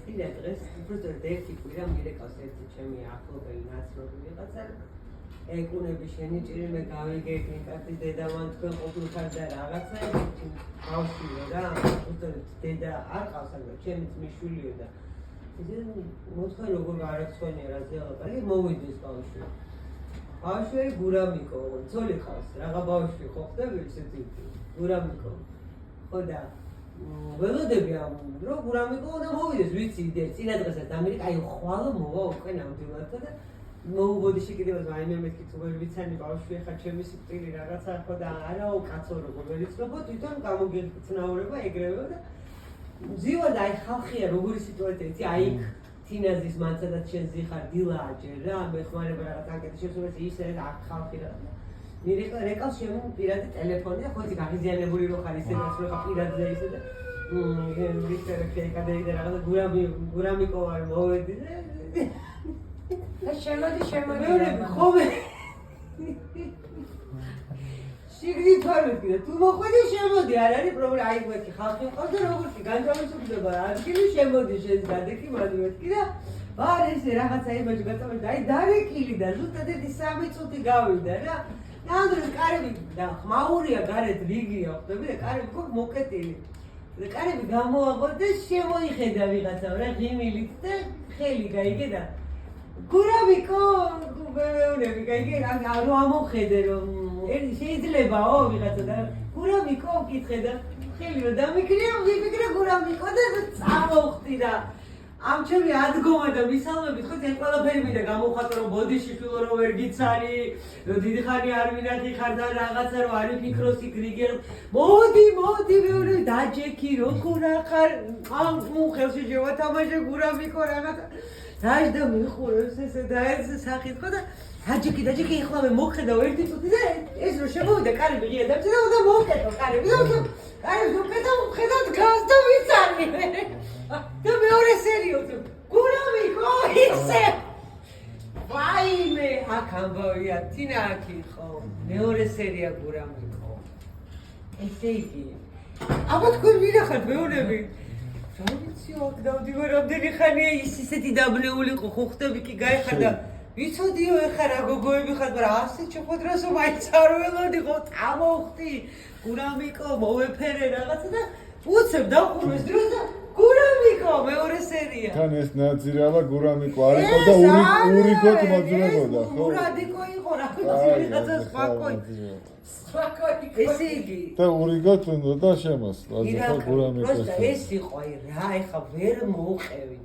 Ide დღეს უბრალოდ ერთი კვირა მირეკავს ერთი ჩემი ახლობელი ნაცნობი ვიღაცა ეკუნები შენი ჭირი მე გავიგებდი კაცი დედა მან თქვენ ყოფილიყარ და რაღაცა გავშირო რა უბრალოდ დედა არ ყავს მაგრამ ჩემი ძმისშვილიო და ისე მოთხარ როგორ არაცხენია რა ზელა კი მოვიდეს ბავშვი გურამიკო ძოლი ყავს რაღა ბავშვი ხო ხდები ესეთი გურამიკო ხო და ველოდები ამ რო გურამიკო და მოვიდეს ვიცი იდეა წინა დღესაც ამერიკა აი ხვალ მოვა უკვე ნამდვილად და მოუბოდიში კიდევ რაიმე მეთქი თუ ვერ ვიცანი ბავშვი ხა ჩემი სიკვდილი რაღაცა ხო და არაო კაცო როგორ ვერ იცნობო თვითონ გამოგეცნაურება ეგრევე და ძივა და აი ხალხია როგორი სიტუაცია იცი აი თინაზის მანცადაც შენ ზიხარ დილა აჯერ რა მე ხმარება რაღაც აკეთე შესაძლოა ისე და აქ ხალხი რა რეკავს შემო პირადი ტელეფონი და ხოთი გაღიზიანებული რო ხარ ისე რაც რო ხა პირადზე ისე და ვიქტორე კადეი და რაღაც გურამიკო არ მოვედი და შემოდი ხომე შიგნით ვარ მეთქი თუ მოხვედი შემოდი არ არის პრობლემა აი მეთქი ხალხი მყავს და როგორი განთავისუფლდება ადგილი შემოდი შენ გადაკი მანდ მეთქი და ვარ ესე რაღაცა იმაჟი გაწამე აი დარეკილი და ზუსტად ერთი 3 წუთი გავიდა რა ნამდვილად კარები და ხმაურია გარეთ რიგია ხვდები და კარები ხო მოკეტილი და კარები გამოაყოთ და შემოიხედა ვიღაცა რა ღიმილით და ხელი გაიგე და გურამიკო მეუნები გაიგე რა ამოხედე რომ შეიძლებაო ვიღაცა და გურამიკო მკითხე და ხელი რომ დამიკრია ვიფიქრე გურამიკო და წამოვხდი და ამ ჩემი ადგომა და მისალმებით ხო ეს ყველაფერი მინდა გამოვხატო რომ ბოდიში ფილო რომ ვერ გიცანი რომ დიდი ხანი არ მინახი ხარ და რაღაცა რომ არი ფიქროსი გრიგე მოდი მეუნე დაჯექი როგორ ახარ ამ ხელში შევათამაშე გურამიკო რაღაცა დაჟდა მიხურებს ესე და ეს სახით ხო და დაჯექი ეხლა მე მოხედავ ერთი წუთი და ეს რომ შემოვიდა კარები ღია და მოვკეტო კარები და კარები ვკეტო ხედავ გას და ვიცანი და მეორე სერიო გურამიკო ისე ვაიმე აქ ამბავია თინა აქი ხო მეორე სერია გურამიკო ესე იგი აბა თქვენ ვინახართ მეუნები რა ვიცი აქ დავდივარ რამდენი ხანია ის ისეთი დაბნეული ხო ხდები კი გაიხადა ვიცოდიო ეხა რა გოგოები ხართ მაგრამ ასე ჩხოდრასო მაინც არ ველოდიყო წამოვხდი გურამიკო მოვეფერე რაღაცა და უცებ დაყურეს დროს და გურამიკო მეორე სერია თან ეს ნაძირალა გურამიკო არ იყო და ურიგოთ მოძრებოდა ხო ურადიკო იყო რა ვიღაცა სხვაკოი ესე იგი და ურიგოთ უნდა და შემოსლა ხო გურამიკო ეს იყო აი რა ეხა ვერ მოუყევი